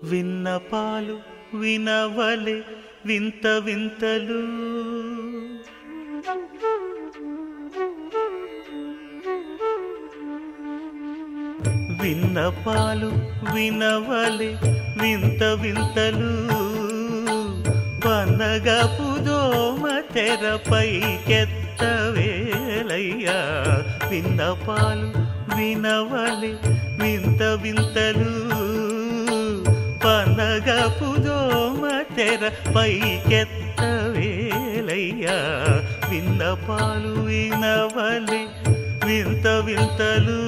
విన్నపాలు వినవలె వింత వింతలు విన్నపాలు వినవలె వింత వింతలు పన్నగపు దోమ తెరపైకెత్తవేలయ్యా విన్నపాలు వినవలె వింత వింతలు పన్నగపు దోమ తెరపైకెత్తవేలయ్యా విన్నపాలు వినవలె వింత వింతలు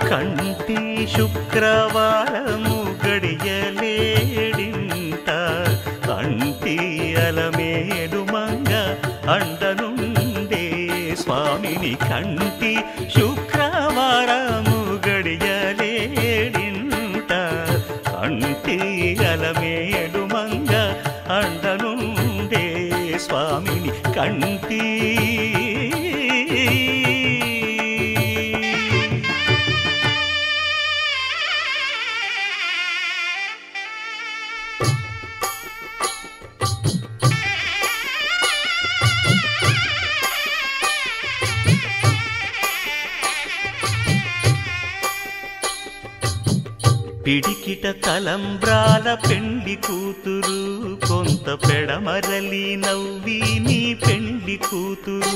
కంటి శుక్రవారము గడియలేడింత కంటి అలమేడు మంగ అండనుండే స్వామిని కంటి శుక్రవారము గడియలేడింత కంటి అలమేడు మంగ అండనుండే స్వామిని కంటి పిడికిట తలంబ్రాల పెండి కూతురు కొంత పెడమరలి నవ్వి నీ పెండి కూతురు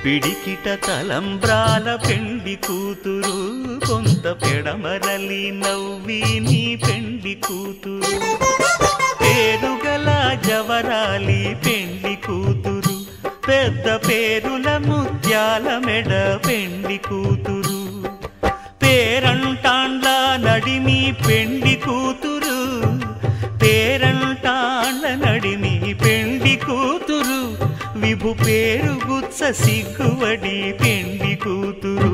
పిడికిట తలంబ్రాల పెండి కూతురు కొంత పెడమరలి నవ్వి నీ పెండి కూతురు పేరుగల జవరాలి పెండి కూతురు పెద్ద పేరుల ముత్యాల మెడ పెండి కూతురు పేరంటాండ్ల నడిమి పెండి కూతురు పేరంటాండ్ల నడిమి పెండి కూతురు విభు పేరు గుత్స సిగ్గువడి పెండి కూతురు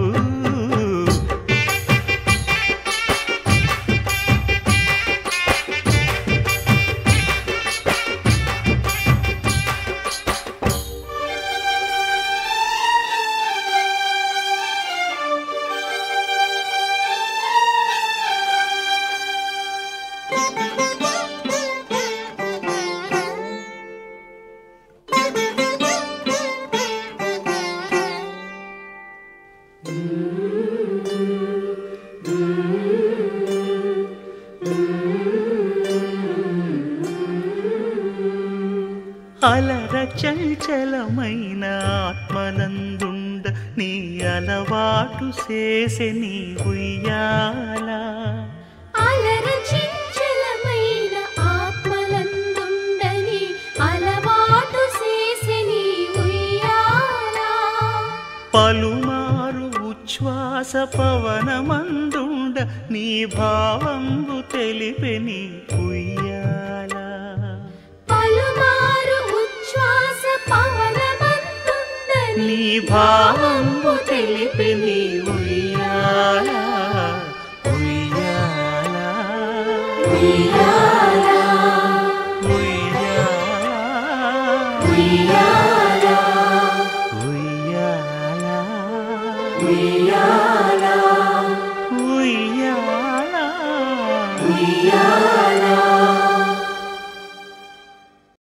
అలర చంచలమైన ఆత్మనందుండ నీ అలవాటు చేసే నీ ఉయ్యాల అలర చంచలమైన ఆత్మనందుండ నీ అలవాటు చేసే నీ ఉయ్యాల పలుమారు ఉచ్ఛ్వాస పవనమందుండ నీ భావంబు తెలిపే నీ ఉయ్యాల పలుమారు ఉచ్ఛ్వాస పవనమందుండ నీ భావంబు తెలిపే నీ ఉయ్యాల ఉయ్యాల ఉయ్యాల ఉయ్యాల ఉయ్యాల ఉయ్యాల ఉయ్యాల ఉయ్యాల